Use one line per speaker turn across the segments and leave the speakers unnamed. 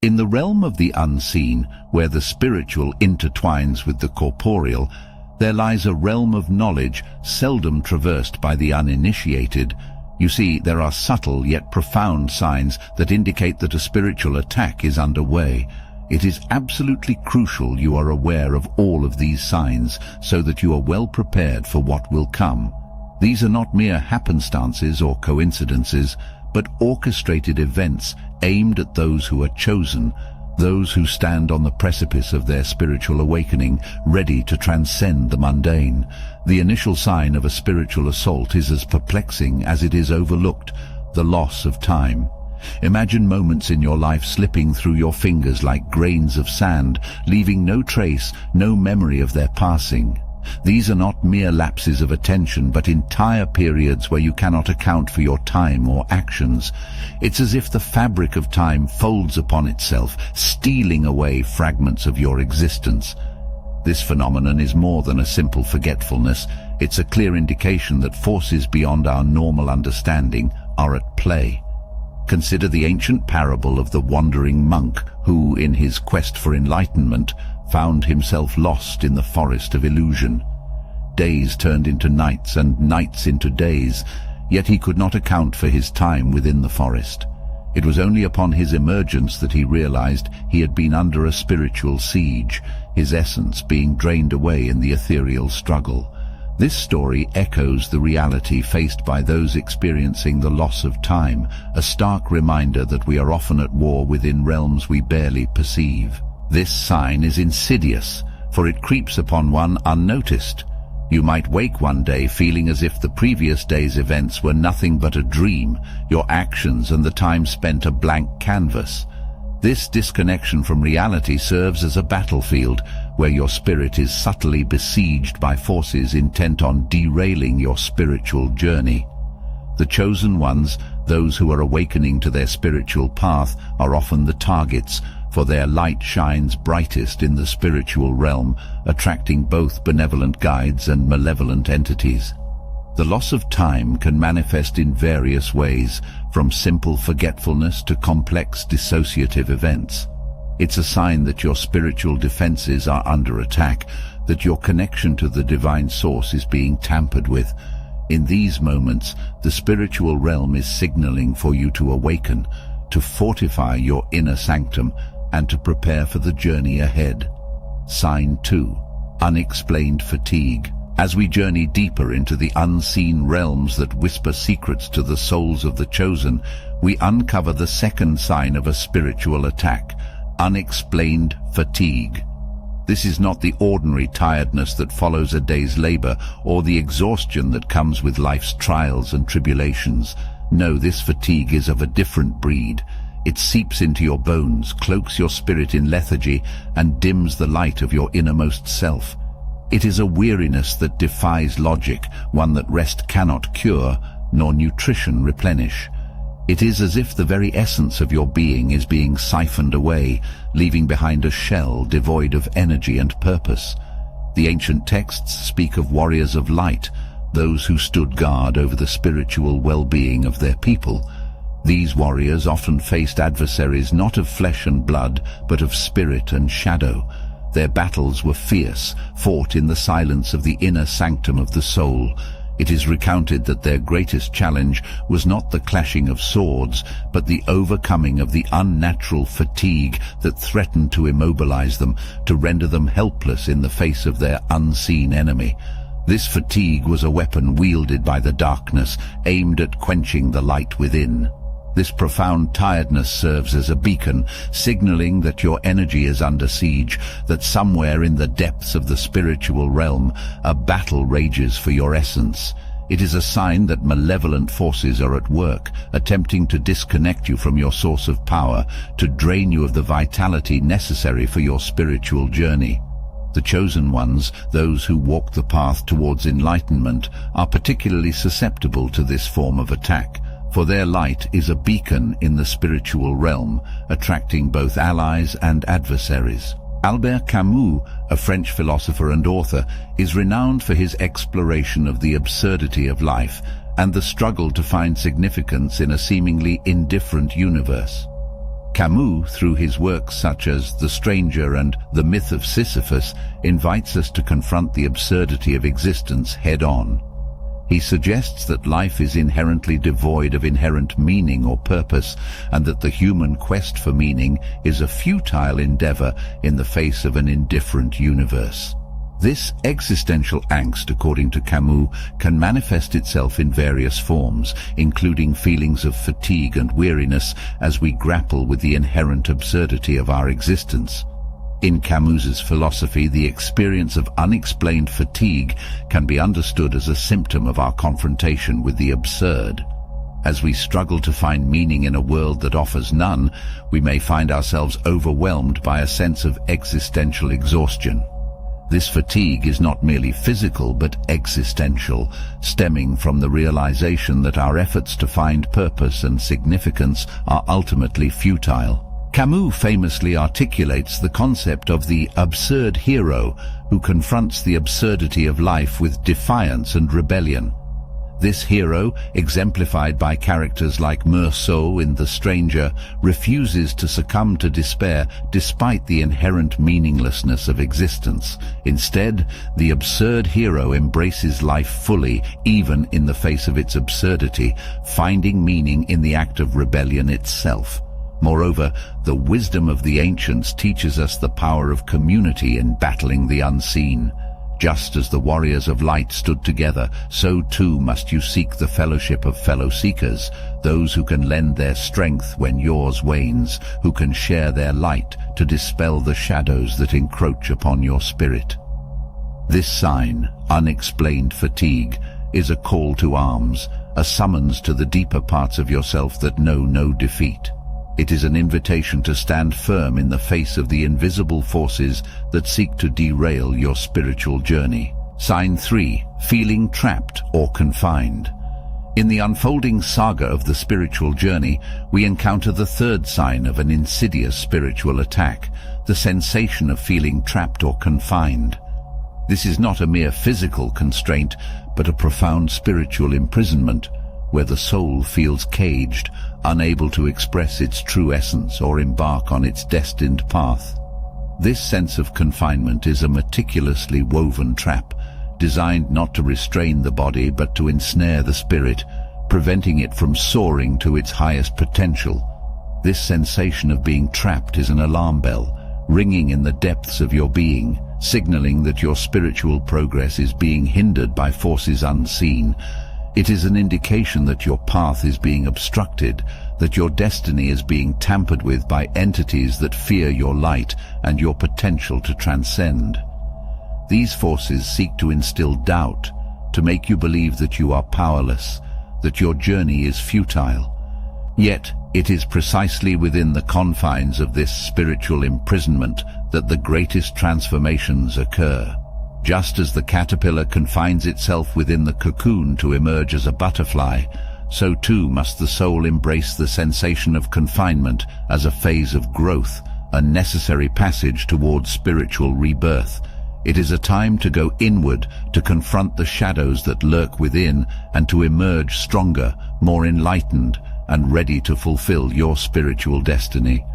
In the realm of the unseen, where the spiritual intertwines with the corporeal, there lies a realm of knowledge seldom traversed by the uninitiated. You see, there are subtle yet profound signs that indicate that a spiritual attack is underway. It is absolutely crucial you are aware of all of these signs so that you are well prepared for what will come. These are not mere happenstances or coincidences, but orchestrated events aimed at those who are chosen, those who stand on the precipice of their spiritual awakening, ready to transcend the mundane. The initial sign of a spiritual assault is as perplexing as it is overlooked: the loss of time. Imagine moments in your life slipping through your fingers like grains of sand, leaving no trace, no memory of their passing. These are not mere lapses of attention, but entire periods where you cannot account for your time or actions. It's as if the fabric of time folds upon itself, stealing away fragments of your existence. This phenomenon is more than a simple forgetfulness. It's a clear indication that forces beyond our normal understanding are at play. Consider the ancient parable of the wandering monk who, in his quest for enlightenment, found himself lost in the forest of illusion. Days turned into nights and nights into days, yet he could not account for his time within the forest. It was only upon his emergence that he realized he had been under a spiritual siege, his essence being drained away in the ethereal struggle. This story echoes the reality faced by those experiencing the loss of time, a stark reminder that we are often at war within realms we barely perceive. This sign is insidious, for it creeps upon one unnoticed. You might wake one day feeling as if the previous day's events were nothing but a dream, your actions and the time spent a blank canvas. This disconnection from reality serves as a battlefield where your spirit is subtly besieged by forces intent on derailing your spiritual journey. The chosen ones, those who are awakening to their spiritual path, are often the targets, for their light shines brightest in the spiritual realm, attracting both benevolent guides and malevolent entities. The loss of time can manifest in various ways, from simple forgetfulness to complex dissociative events. It's a sign that your spiritual defenses are under attack, that your connection to the divine source is being tampered with. In these moments, the spiritual realm is signaling for you to awaken, to fortify your inner sanctum, and to prepare for the journey ahead. Sign 2. Unexplained Fatigue. As we journey deeper into the unseen realms that whisper secrets to the souls of the chosen, we uncover the second sign of a spiritual attack: unexplained fatigue. This is not the ordinary tiredness that follows a day's labor or the exhaustion that comes with life's trials and tribulations. No, this fatigue is of a different breed. It seeps into your bones, cloaks your spirit in lethargy, and dims the light of your innermost self. It is a weariness that defies logic, one that rest cannot cure, nor nutrition replenish. It is as if the very essence of your being is being siphoned away, leaving behind a shell devoid of energy and purpose. The ancient texts speak of warriors of light, those who stood guard over the spiritual well-being of their people. These warriors often faced adversaries not of flesh and blood, but of spirit and shadow. Their battles were fierce, fought in the silence of the inner sanctum of the soul. It is recounted that their greatest challenge was not the clashing of swords, but the overcoming of the unnatural fatigue that threatened to immobilize them, to render them helpless in the face of their unseen enemy. This fatigue was a weapon wielded by the darkness, aimed at quenching the light within. This profound tiredness serves as a beacon, signaling that your energy is under siege, that somewhere in the depths of the spiritual realm, a battle rages for your essence. It is a sign that malevolent forces are at work, attempting to disconnect you from your source of power, to drain you of the vitality necessary for your spiritual journey. The chosen ones, those who walk the path towards enlightenment, are particularly susceptible to this form of attack, for their light is a beacon in the spiritual realm, attracting both allies and adversaries. Albert Camus, a French philosopher and author, is renowned for his exploration of the absurdity of life and the struggle to find significance in a seemingly indifferent universe. Camus, through his works such as The Stranger and The Myth of Sisyphus, invites us to confront the absurdity of existence head-on. He suggests that life is inherently devoid of inherent meaning or purpose, and that the human quest for meaning is a futile endeavor in the face of an indifferent universe. This existential angst, according to Camus, can manifest itself in various forms, including feelings of fatigue and weariness as we grapple with the inherent absurdity of our existence. In Camus's philosophy, the experience of unexplained fatigue can be understood as a symptom of our confrontation with the absurd. As we struggle to find meaning in a world that offers none, we may find ourselves overwhelmed by a sense of existential exhaustion. This fatigue is not merely physical but existential, stemming from the realization that our efforts to find purpose and significance are ultimately futile. Camus famously articulates the concept of the absurd hero who confronts the absurdity of life with defiance and rebellion. This hero, exemplified by characters like Meursault in The Stranger, refuses to succumb to despair despite the inherent meaninglessness of existence. Instead, the absurd hero embraces life fully, even in the face of its absurdity, finding meaning in the act of rebellion itself. Moreover, the wisdom of the ancients teaches us the power of community in battling the unseen. Just as the warriors of light stood together, so too must you seek the fellowship of fellow seekers, those who can lend their strength when yours wanes, who can share their light to dispel the shadows that encroach upon your spirit. This sign, unexplained fatigue, is a call to arms, a summons to the deeper parts of yourself that know no defeat. It is an invitation to stand firm in the face of the invisible forces that seek to derail your spiritual journey. Sign 3. Feeling trapped or confined. In the unfolding saga of the spiritual journey, we encounter the third sign of an insidious spiritual attack, the sensation of feeling trapped or confined. This is not a mere physical constraint, but a profound spiritual imprisonment, where the soul feels caged, unable to express its true essence or embark on its destined path. This sense of confinement is a meticulously woven trap, designed not to restrain the body but to ensnare the spirit, preventing it from soaring to its highest potential. This sensation of being trapped is an alarm bell, ringing in the depths of your being, signaling that your spiritual progress is being hindered by forces unseen. It is an indication that your path is being obstructed, that your destiny is being tampered with by entities that fear your light and your potential to transcend. These forces seek to instill doubt, to make you believe that you are powerless, that your journey is futile. Yet, it is precisely within the confines of this spiritual imprisonment that the greatest transformations occur. Just as the caterpillar confines itself within the cocoon to emerge as a butterfly, so too must the soul embrace the sensation of confinement as a phase of growth, a necessary passage towards spiritual rebirth. It is a time to go inward, to confront the shadows that lurk within, and to emerge stronger, more enlightened, and ready to fulfill your spiritual destiny.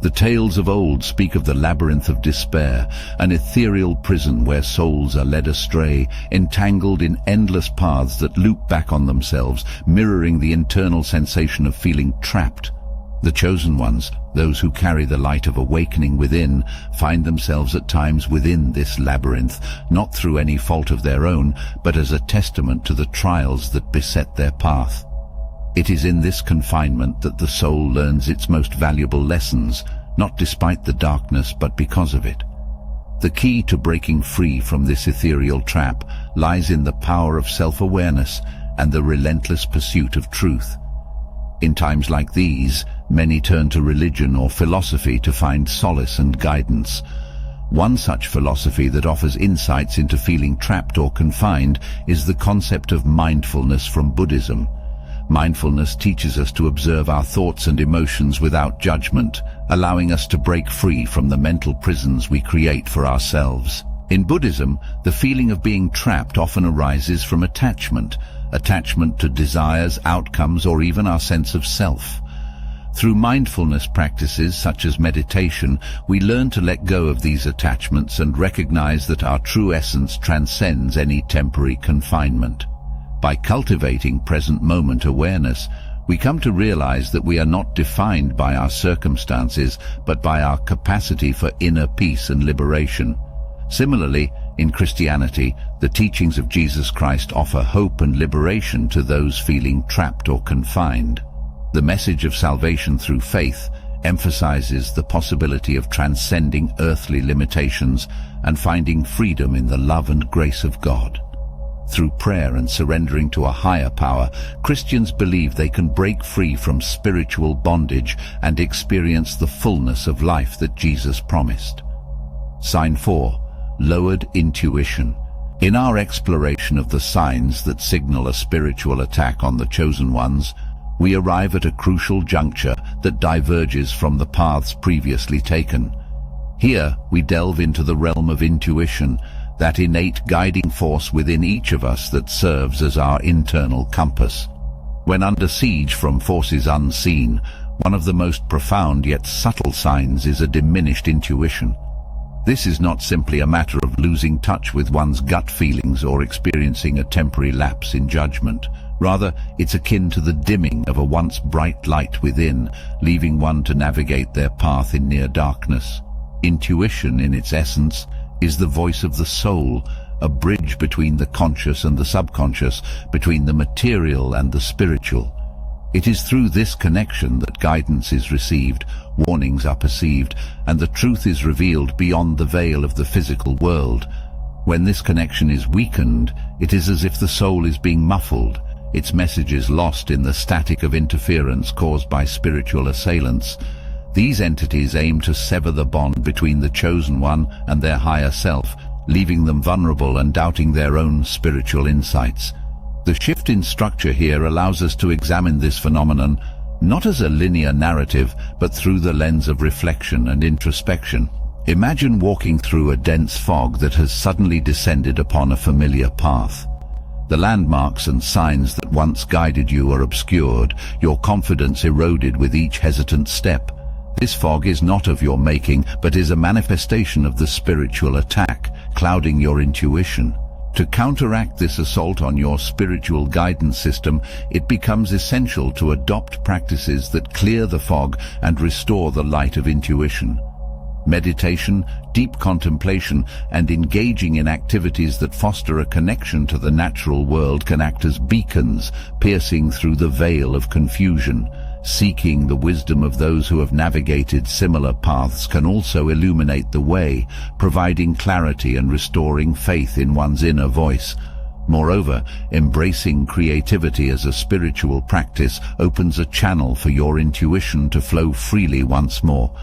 The tales of old speak of the labyrinth of despair, an ethereal prison where souls are led astray, entangled in endless paths that loop back on themselves, mirroring the internal sensation of feeling trapped. The chosen ones, those who carry the light of awakening within, find themselves at times within this labyrinth, not through any fault of their own, but as a testament to the trials that beset their path. It is in this confinement that the soul learns its most valuable lessons, not despite the darkness but because of it. The key to breaking free from this ethereal trap lies in the power of self-awareness and the relentless pursuit of truth. In times like these, many turn to religion or philosophy to find solace and guidance. One such philosophy that offers insights into feeling trapped or confined is the concept of mindfulness from Buddhism. Mindfulness teaches us to observe our thoughts and emotions without judgment, allowing us to break free from the mental prisons we create for ourselves. In Buddhism, the feeling of being trapped often arises from attachment to desires, outcomes, or even our sense of self. Through mindfulness practices such as meditation, we learn to let go of these attachments and recognize that our true essence transcends any temporary confinement. By cultivating present moment awareness, we come to realize that we are not defined by our circumstances, but by our capacity for inner peace and liberation. Similarly, in Christianity, the teachings of Jesus Christ offer hope and liberation to those feeling trapped or confined. The message of salvation through faith emphasizes the possibility of transcending earthly limitations and finding freedom in the love and grace of God. Through prayer and surrendering to a higher power, Christians believe they can break free from spiritual bondage and experience the fullness of life that Jesus promised. Sign 4. Lowered intuition. In our exploration of the signs that signal a spiritual attack on the chosen ones, we arrive at a crucial juncture that diverges from the paths previously taken. Here, we delve into the realm of intuition, that innate guiding force within each of us that serves as our internal compass. When under siege from forces unseen, one of the most profound yet subtle signs is a diminished intuition. This is not simply a matter of losing touch with one's gut feelings or experiencing a temporary lapse in judgment. Rather, it's akin to the dimming of a once bright light within, leaving one to navigate their path in near darkness. Intuition, in its essence, is the voice of the soul, a bridge between the conscious and the subconscious, between the material and the spiritual. It is through this connection that guidance is received, warnings are perceived, and the truth is revealed beyond the veil of the physical world. When this connection is weakened, it is as if the soul is being muffled, its message is lost in the static of interference caused by spiritual assailants. These entities aim to sever the bond between the chosen one and their higher self, leaving them vulnerable and doubting their own spiritual insights. The shift in structure here allows us to examine this phenomenon not as a linear narrative, but through the lens of reflection and introspection. Imagine walking through a dense fog that has suddenly descended upon a familiar path. The landmarks and signs that once guided you are obscured, your confidence eroded with each hesitant step. This fog is not of your making, but is a manifestation of the spiritual attack, clouding your intuition. To counteract this assault on your spiritual guidance system, it becomes essential to adopt practices that clear the fog and restore the light of intuition. Meditation, deep contemplation, and engaging in activities that foster a connection to the natural world can act as beacons, piercing through the veil of confusion. Seeking the wisdom of those who have navigated similar paths can also illuminate the way, providing clarity and restoring faith in one's inner voice. Moreover, embracing creativity as a spiritual practice opens a channel for your intuition to flow freely once more.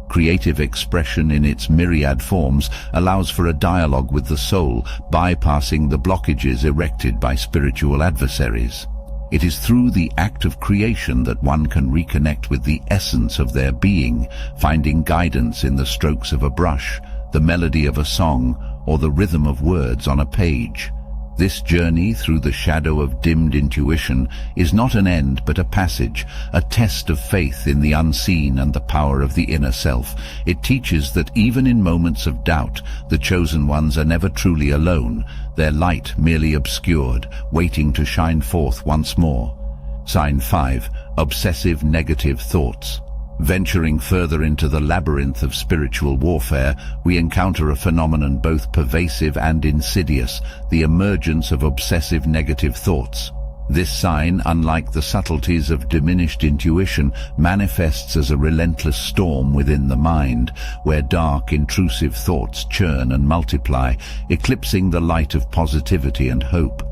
Creative expression in its myriad forms allows for a dialogue with the soul, bypassing the blockages erected by spiritual adversaries. It is through the act of creation that one can reconnect with the essence of their being, finding guidance in the strokes of a brush, the melody of a song, or the rhythm of words on a page. This journey through the shadow of dimmed intuition is not an end but a passage, a test of faith in the unseen and the power of the inner self. It teaches that even in moments of doubt, the chosen ones are never truly alone, their light merely obscured, waiting to shine forth once more. Sign 5. Obsessive negative thoughts. Venturing further into the labyrinth of spiritual warfare, we encounter a phenomenon both pervasive and insidious, the emergence of obsessive negative thoughts. This sign, unlike the subtleties of diminished intuition, manifests as a relentless storm within the mind, where dark, intrusive thoughts churn and multiply, eclipsing the light of positivity and hope.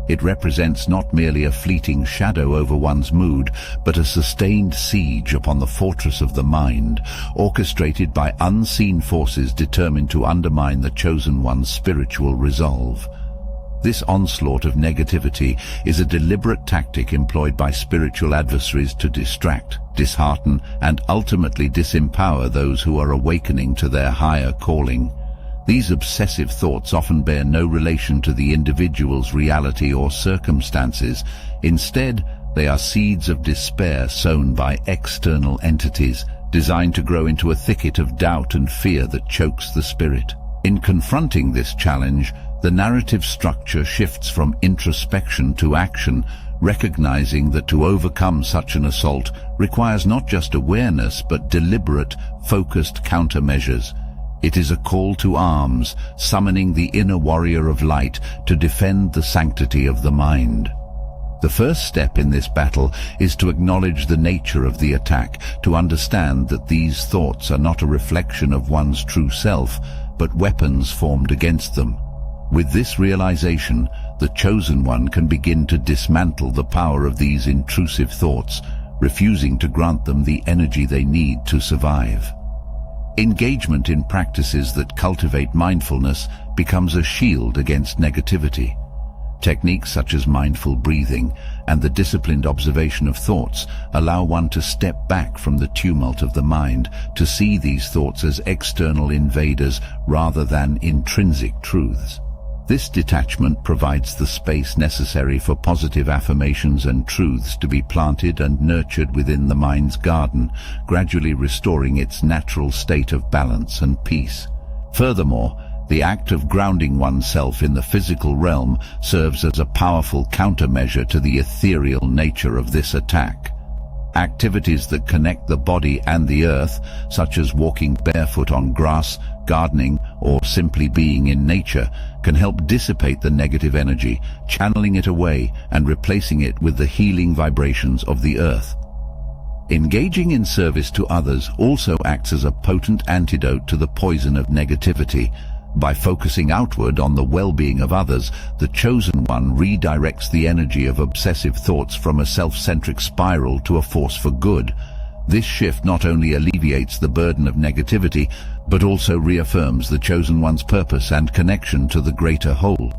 It represents not merely a fleeting shadow over one's mood, but a sustained siege upon the fortress of the mind, orchestrated by unseen forces determined to undermine the chosen one's spiritual resolve. This onslaught of negativity is a deliberate tactic employed by spiritual adversaries to distract, dishearten, and ultimately disempower those who are awakening to their higher calling. These obsessive thoughts often bear no relation to the individual's reality or circumstances. Instead, They are seeds of despair sown by external entities, designed to grow into a thicket of doubt and fear that chokes the spirit. In confronting this challenge, the narrative structure shifts from introspection to action, recognizing that to overcome such an assault requires not just awareness but deliberate, focused countermeasures. It is a call to arms, summoning the inner warrior of light to defend the sanctity of the mind. The first step in this battle is to acknowledge the nature of the attack, to understand that these thoughts are not a reflection of one's true self, but weapons formed against them. With this realization, the chosen one can begin to dismantle the power of these intrusive thoughts, refusing to grant them the energy they need to survive. Engagement in practices that cultivate mindfulness becomes a shield against negativity. Techniques such as mindful breathing and the disciplined observation of thoughts allow one to step back from the tumult of the mind, to see these thoughts as external invaders rather than intrinsic truths. This detachment provides the space necessary for positive affirmations and truths to be planted and nurtured within the mind's garden, gradually restoring its natural state of balance and peace. Furthermore, the act of grounding oneself in the physical realm serves as a powerful countermeasure to the ethereal nature of this attack. Activities that connect the body and the earth, such as walking barefoot on grass, gardening, or simply being in nature, can help dissipate the negative energy, channeling it away and replacing it with the healing vibrations of the earth. Engaging in service to others also acts as a potent antidote to the poison of negativity. By focusing outward on the well-being of others, the chosen one redirects the energy of obsessive thoughts from a self-centric spiral to a force for good. This shift not only alleviates the burden of negativity, but also reaffirms the chosen one's purpose and connection to the greater whole.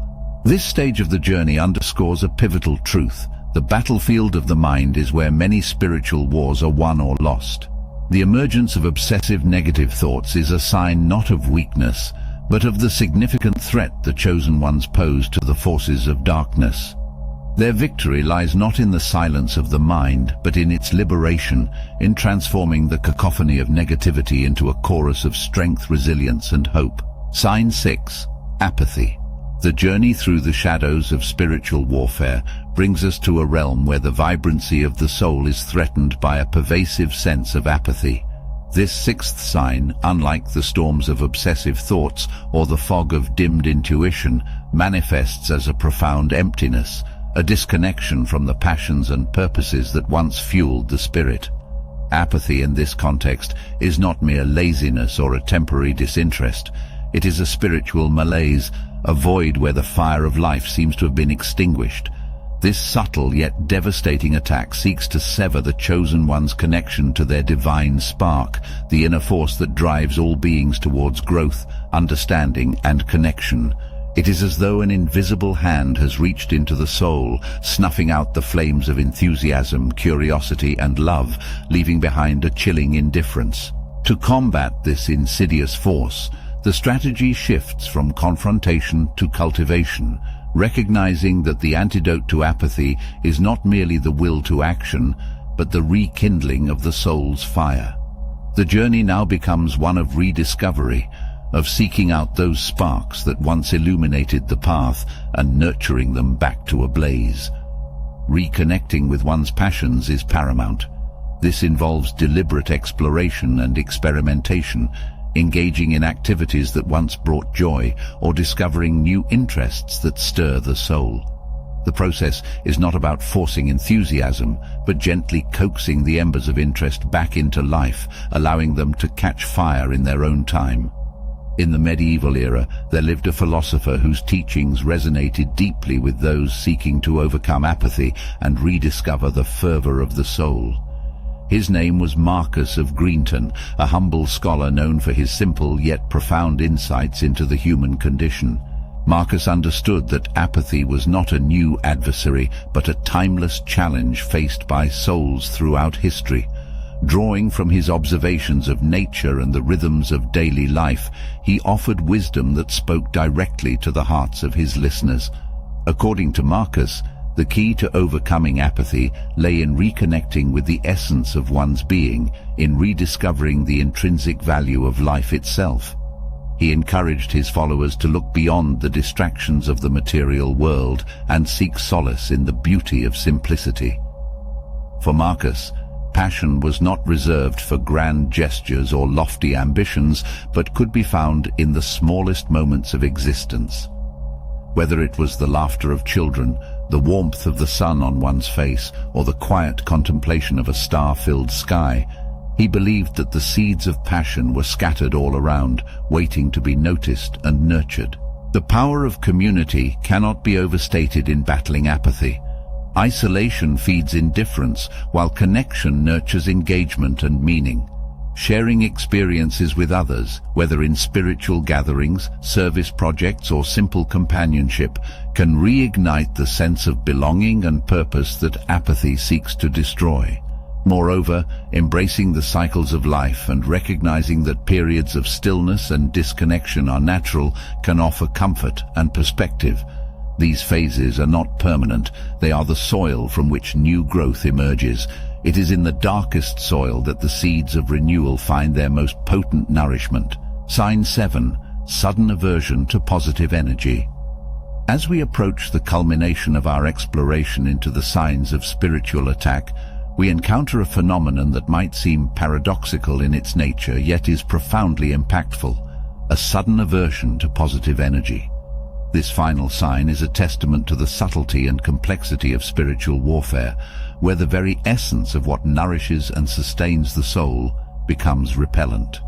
This stage of the journey underscores a pivotal truth. The battlefield of the mind is where many spiritual wars are won or lost. The emergence of obsessive negative thoughts is a sign not of weakness, but of the significant threat the chosen ones pose to the forces of darkness. Their victory lies not in the silence of the mind, but in its liberation, in transforming the cacophony of negativity into a chorus of strength, resilience, and hope. Sign 6. Apathy. The journey through the shadows of spiritual warfare brings us to a realm where the vibrancy of the soul is threatened by a pervasive sense of apathy. This sixth sign, unlike the storms of obsessive thoughts or the fog of dimmed intuition, manifests as a profound emptiness, a disconnection from the passions and purposes that once fueled the spirit. Apathy in this context is not mere laziness or a temporary disinterest. It is a spiritual malaise, a void where the fire of life seems to have been extinguished. This subtle yet devastating attack seeks to sever the chosen one's connection to their divine spark, the inner force that drives all beings towards growth, understanding, and connection. It is as though an invisible hand has reached into the soul, snuffing out the flames of enthusiasm, curiosity, and love, leaving behind a chilling indifference. To combat this insidious force, the strategy shifts from confrontation to cultivation, recognizing that the antidote to apathy is not merely the will to action, but the rekindling of the soul's fire. The journey now becomes one of rediscovery, of seeking out those sparks that once illuminated the path and nurturing them back to a blaze. Reconnecting with one's passions is paramount. This involves deliberate exploration and experimentation, engaging in activities that once brought joy, or discovering new interests that stir the soul. The process is not about forcing enthusiasm, but gently coaxing the embers of interest back into life, allowing them to catch fire in their own time. In the medieval era, there lived a philosopher whose teachings resonated deeply with those seeking to overcome apathy and rediscover the fervor of the soul. His name was Marcus of Greenton, a humble scholar known for his simple yet profound insights into the human condition. Marcus understood that apathy was not a new adversary, but a timeless challenge faced by souls throughout history. Drawing from his observations of nature and the rhythms of daily life, he offered wisdom that spoke directly to the hearts of his listeners. According to Marcus, The key to overcoming apathy lay in reconnecting with the essence of one's being, in rediscovering the intrinsic value of life itself. He encouraged his followers to look beyond the distractions of the material world and seek solace in the beauty of simplicity. For Marcus, passion was not reserved for grand gestures or lofty ambitions, but could be found in the smallest moments of existence. Whether it was the laughter of children, the warmth of the sun on one's face, or the quiet contemplation of a star-filled sky, he believed that the seeds of passion were scattered all around, waiting to be noticed and nurtured. The power of community cannot be overstated in battling apathy. Isolation feeds indifference, while connection nurtures engagement and meaning. Sharing experiences with others, whether in spiritual gatherings, service projects, or simple companionship, can reignite the sense of belonging and purpose that apathy seeks to destroy. Moreover, embracing the cycles of life and recognizing that periods of stillness and disconnection are natural can offer comfort and perspective. These phases are not permanent, they are the soil from which new growth emerges. It is in the darkest soil that the seeds of renewal find their most potent nourishment. Sign 7. Sudden aversion to positive energy. As we approach the culmination of our exploration into the signs of spiritual attack, we encounter a phenomenon that might seem paradoxical in its nature, yet is profoundly impactful: a sudden aversion to positive energy. This final sign is a testament to the subtlety and complexity of spiritual warfare, where the very essence of what nourishes and sustains the soul becomes repellent.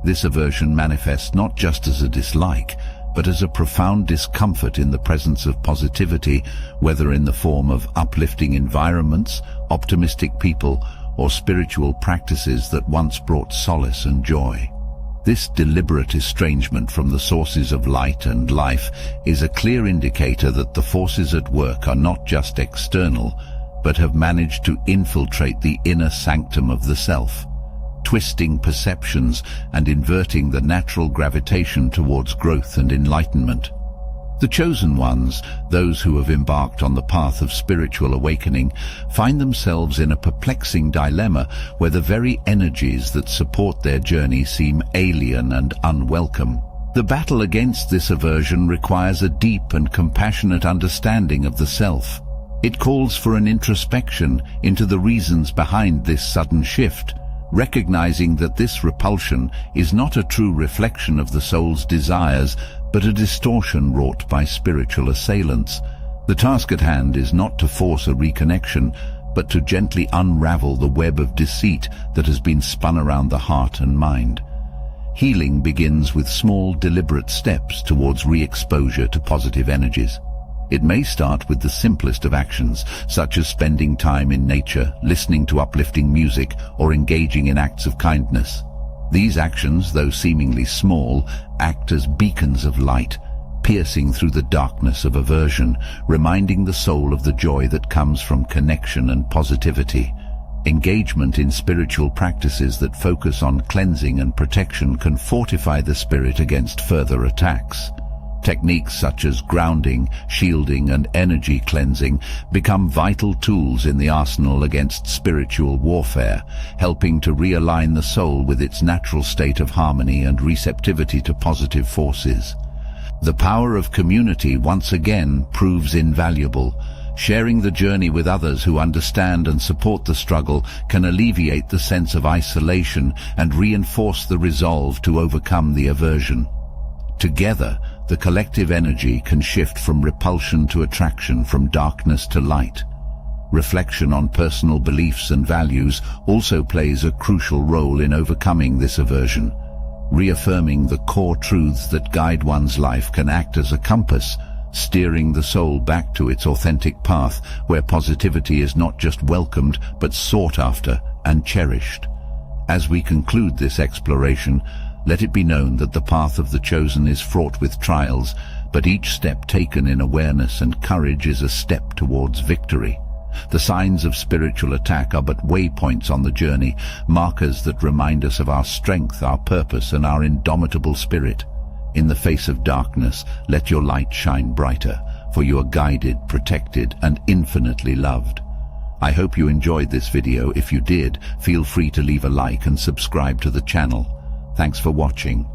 This aversion manifests not just as a dislike, but as a profound discomfort in the presence of positivity, whether in the form of uplifting environments, optimistic people, or spiritual practices that once brought solace and joy. This deliberate estrangement from the sources of light and life is a clear indicator that the forces at work are not just external, but have managed to infiltrate the inner sanctum of the self, twisting perceptions and inverting the natural gravitation towards growth and enlightenment. The chosen ones, those who have embarked on the path of spiritual awakening, find themselves in a perplexing dilemma where the very energies that support their journey seem alien and unwelcome. The battle against this aversion requires a deep and compassionate understanding of the self. It calls for an introspection into the reasons behind this sudden shift, recognizing that this repulsion is not a true reflection of the soul's desires, but a distortion wrought by spiritual assailants. The task at hand is not to force a reconnection, but to gently unravel the web of deceit that has been spun around the heart and mind. Healing begins with small, deliberate steps towards re-exposure to positive energies. It may start with the simplest of actions, such as spending time in nature, listening to uplifting music, or engaging in acts of kindness. These actions, though seemingly small, act as beacons of light, piercing through the darkness of aversion, reminding the soul of the joy that comes from connection and positivity. Engagement in spiritual practices that focus on cleansing and protection can fortify the spirit against further attacks. Techniques such as grounding, shielding, and energy cleansing become vital tools in the arsenal against spiritual warfare, helping to realign the soul with its natural state of harmony and receptivity to positive forces. The power of community once again proves invaluable. Sharing the journey with others who understand and support the struggle can alleviate the sense of isolation and reinforce the resolve to overcome the aversion. Together, the collective energy can shift from repulsion to attraction, from darkness to light. Reflection on personal beliefs and values also plays a crucial role in overcoming this aversion. Reaffirming the core truths that guide one's life can act as a compass, steering the soul back to its authentic path, where positivity is not just welcomed but sought after and cherished. As we conclude this exploration, let it be known that the path of the chosen is fraught with trials, but each step taken in awareness and courage is a step towards victory. The signs of spiritual attack are but waypoints on the journey, markers that remind us of our strength, our purpose, and our indomitable spirit. In the face of darkness, let your light shine brighter, for you are guided, protected, and infinitely loved. I hope you enjoyed this video. If you did, feel free to leave a like and subscribe to the channel. Thanks for watching.